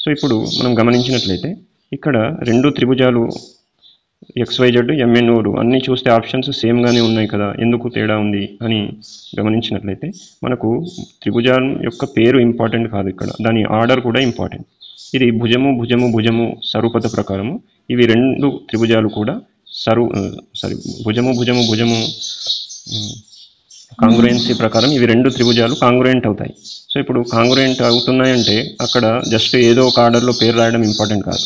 సో ఇప్పుడు మనం గమనించినట్లయితే ఇక్కడ 2 త్రిభుజాలు XYZ MNOలు అన్నీ చూస్తే ఆప్షన్స్ సేమ్గానే ఉన్నాయి కదా, ఎందుకు తేడా ఉంది అని గమనించినట్లయితే మనకు త్రిభుజం యొక్క పేరు ఇంపార్టెంట్ కాదు, ఇక్కడ దాని ఆర్డర్ కూడా ఇంపార్టెంట్. ఇది భుజము సరూపత ప్రకారము ఇవి 2 త్రిభుజాలు కూడా భుజము కాంగ్రుయెన్సీ ప్రకారం ఇవి 2 త్రిభుజాలు కాంగ్రుయెంట్ అవుతాయి. సో ఇప్పుడు కాంగ్రుయెంట్ అవుతున్నాయంటే అక్కడ జస్ట్ ఏదో ఒక ఆర్డర్లో పేరు రాయడం ఇంపార్టెంట్ కాదు,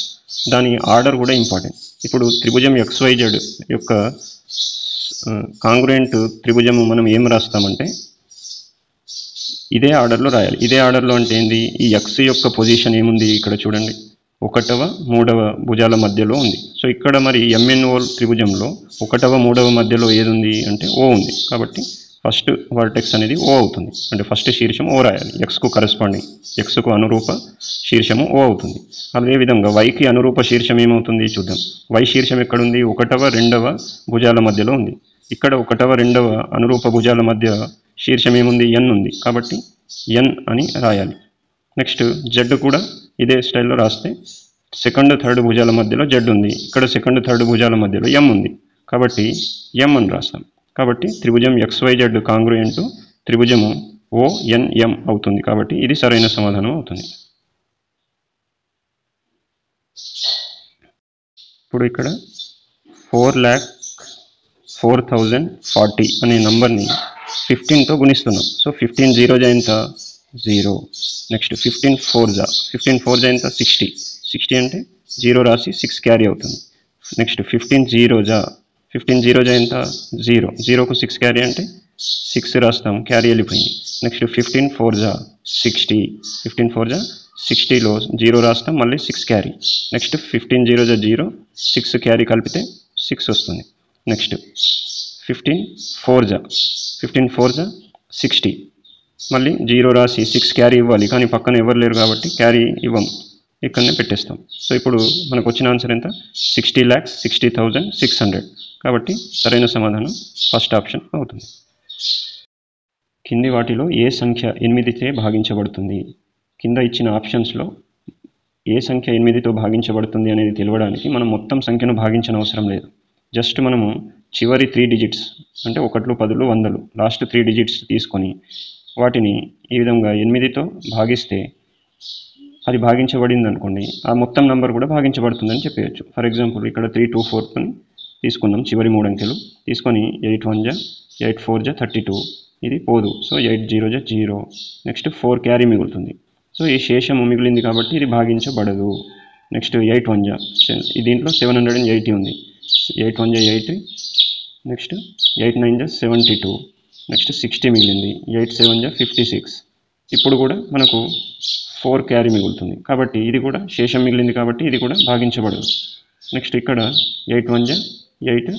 దాని ఆర్డర్ కూడా ఇంపార్టెంట్. ఇప్పుడు త్రిభుజం XYZ యొక్క కాంగ్రుయెంట్ త్రిభుజము మనం ఏం రాస్తామంటే ఇదే ఆర్డర్లో రాయాలి. ఇదే ఆర్డర్లో అంటే ఏంది, ఈ X యొక్క పొజిషన్ ఏముంది ఇక్కడ చూడండి, 1వ 3వ భుజాల మధ్యలో ఉంది. సో ఇక్కడ మరి MNO త్రిభుజంలో 1వ 3వ మధ్యలో ఏది ఉంది అంటే O ఉంది. కాబట్టి ఫస్ట్ వర్టెక్స్ అనేది O అవుతుంది. అంటే ఫస్ట్ శీర్షం O రాయాలి. Xకు కరస్పాండింగ్ Xకు అనురూప శీర్షము O అవుతుంది. అదేవిధంగా Yకి అనురూప శీర్షం ఏమవుతుంది చూద్దాం. Y శీర్షం ఎక్కడుంది, 1వ 2వ భుజాల మధ్యలో ఉంది. ఇక్కడ 1వ 2వ అనురూప భుజాల మధ్య శీర్షం ఏముంది, N ఉంది. కాబట్టి N అని రాయాలి. నెక్స్ట్ Z కూడా ఇదే స్టైల్లో రాస్తే 2nd 3rd భుజాల మధ్యలో Z ఉంది. ఇక్కడ 2nd 3rd భుజాల మధ్యలో M ఉంది. కాబట్టి M అని రాస్తాం. కాబట్టి త్రిభుజం XYZ కాంగ్రుయెంట్ త్రిభుజము ONM అవుతుంది. కాబట్టి ఇది సరైన సమాధానం అవుతుంది. ఇప్పుడు ఇక్కడ 4,04,040 అనే నంబర్ని 15తో గుణిస్తున్నాం. సో 15 0 ఎంత 0. నెక్స్ట్ 15 4 ఎంత 60 అంటే 0 రాసి 6 క్యారీ అవుతుంది. నెక్స్ట్ 15 0 ఎంత 0కు 6 క్యారీ అంటే 6 రాస్తాం, క్యారీ వెళ్ళిపోయింది. నెక్స్ట్ 15 4 60లో 0 రాస్తాం, మళ్ళీ 6 క్యారీ. నెక్స్ట్ 15 0 6 క్యారీ కలిపితే 6 వస్తుంది. నెక్స్ట్ 15 4 60 మళ్ళీ 0 రాసి 6 క్యారీ ఇవ్వాలి, కానీ పక్కన ఎవరు లేరు కాబట్టి క్యారీ ఇవ్వం, ఇక్కడనే పెట్టేస్తాం. సో ఇప్పుడు మనకు వచ్చిన ఆన్సర్ ఎంత 60,60,600. కాబట్టి సరైన సమాధానం ఫస్ట్ ఆప్షన్ అవుతుంది. కింది వాటిలో ఏ సంఖ్య 8చే భాగించబడుతుంది? కింద ఇచ్చిన ఆప్షన్స్లో ఏ సంఖ్య 8తో భాగించబడుతుంది అనేది తెలియడానికి మనం మొత్తం సంఖ్యను భాగించిన అవసరం లేదు. జస్ట్ మనము చివరి 3 డిజిట్స్ అంటే 1లు 10లు 100లు లాస్ట్ 3 డిజిట్స్ తీసుకొని వాటిని ఈ విధంగా 8తో భాగిస్తే అది భాగించబడింది అనుకోండి, ఆ మొత్తం నంబర్ కూడా భాగించబడుతుందని చెప్పవచ్చు. ఫర్ ఎగ్జాంపుల్ ఇక్కడ 3 2 4 తీసుకున్నాం, చివరి 3 అంకెలు తీసుకొని 8 1 8 4 32 ఇది పోదు. సో 8 0 0. నెక్స్ట్ 4 క్యారీ మిగులుతుంది. సో ఈ శేషము మిగిలింది కాబట్టి ఇది భాగించబడదు. నెక్స్ట్ 8 1 దీంట్లో 780 ఉంది. 8 1 8. నెక్స్ట్ 8 9 72. నెక్స్ట్ 60 మిగిలింది. 8 7 56. ఇప్పుడు కూడా మనకు 4 క్యారీ మిగులుతుంది కాబట్టి ఇది కూడా శేషం మిగిలింది కాబట్టి ఇది కూడా భాగించబడదు. నెక్స్ట్ ఇక్కడ 8 1 8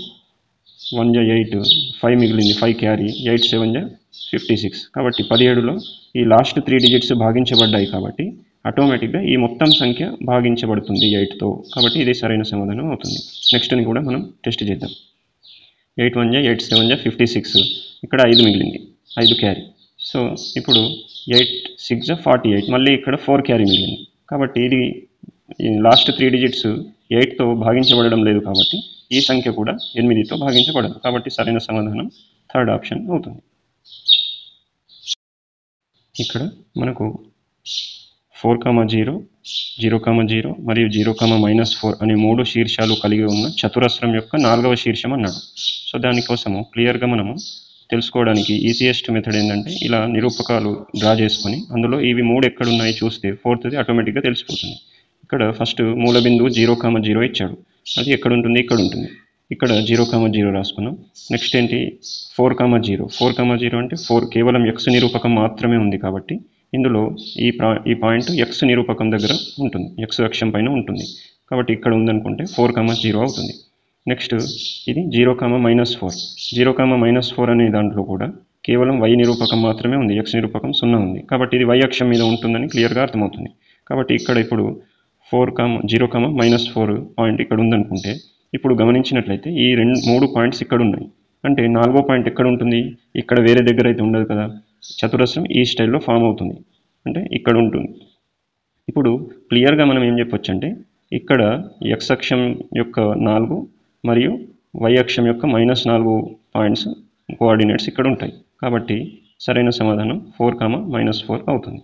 1 8 5 మిగిలింది, 5 క్యారీ. 8 7 56. కాబట్టి 17లో ఈ లాస్ట్ 3 డిజిట్స్ భాగించబడ్డాయి కాబట్టి ఆటోమేటిక్గా ఈ మొత్తం సంఖ్య భాగించబడుతుంది 8తో. కాబట్టి ఇది సరైన సమాధానం అవుతుంది. నెక్స్ట్ని కూడా మనం టెస్ట్ చేద్దాం. 8 1 8 7 56. ఇక్కడ 5 మిగిలింది, 5 క్యారీ. సో ఇప్పుడు 8 6 48, మళ్ళీ ఇక్కడ 4 క్యారీ మిగిలింది. కాబట్టి ఇది లాస్ట్ 3 డిజిట్స్ 8తో భాగించబడడం లేదు, కాబట్టి ఈ సంఖ్య కూడా 8తో భాగించబడదు. కాబట్టి సరైన సమాధానం థర్డ్ ఆప్షన్ అవుతుంది. ఇక్కడ మనకు 4, 0, 0, మరియు 0, -4 అనే 3 శీర్షాలు కలిగి ఉన్న చతురస్రం యొక్క 4వ శీర్షం అన్నాడు. సో దానికోసము క్లియర్గా మనము తెలుసుకోవడానికి ఈజియెస్ట్ మెథడ్ ఏంటంటే ఇలా నిరూపకాలు డ్రా చేసుకొని అందులో ఇవి 3 ఎక్కడున్నాయి చూస్తే 4th ఆటోమేటిక్గా తెలిసిపోతుంది. ఇక్కడ ఫస్ట్ మూల బిందువు 0, 0 ఇచ్చాడు. అది ఎక్కడ ఉంటుంది? ఇక్కడ ఉంటుంది. ఇక్కడ 0, 0 రాసుకున్నాం. నెక్స్ట్ ఏంటి? 4, 0. 4, 0 అంటే 4 కేవలం x నిరూపకం మాత్రమే ఉంది, కాబట్టి ఇందులో ఈ పాయింట్ x నిరూపకం దగ్గర ఉంటుంది, x అక్షం పైన ఉంటుంది. కాబట్టి ఇక్కడ ఉందనుకుంటే 4, 0 అవుతుంది. నెక్స్ట్ ఇది 0, -4. 0, -4 అనే దాంట్లో కూడా కేవలం y నిరూపకం మాత్రమే ఉంది, x నిరూపకం 0 ఉంది. కాబట్టి ఇది y అక్షం మీద ఉంటుందని క్లియర్గా అర్థమవుతుంది. కాబట్టి ఇక్కడ ఇప్పుడు 0, -4 పాయింట్ ఇక్కడ ఉందనుకుంటే ఇప్పుడు గమనించినట్లయితే ఈ 3 పాయింట్స్ ఇక్కడ ఉన్నాయి. అంటే 4వ పాయింట్ ఎక్కడ ఉంటుంది? ఇక్కడ వేరే దగ్గర అయితే ఉండదు కదా. చతురస్రం ఈ స్టైల్లో ఫామ్ అవుతుంది, అంటే ఇక్కడ ఉంటుంది. ఇప్పుడు క్లియర్గా మనం ఏం చెప్పొచ్చు అంటే ఇక్కడ x అక్షం యొక్క 4 మరియు y అక్షం యొక్క -4 పాయింట్స్ కోఆర్డినేట్స్ ఇక్కడ ఉంటాయి. కాబట్టి సరైన సమాధానం 4, -4 అవుతుంది.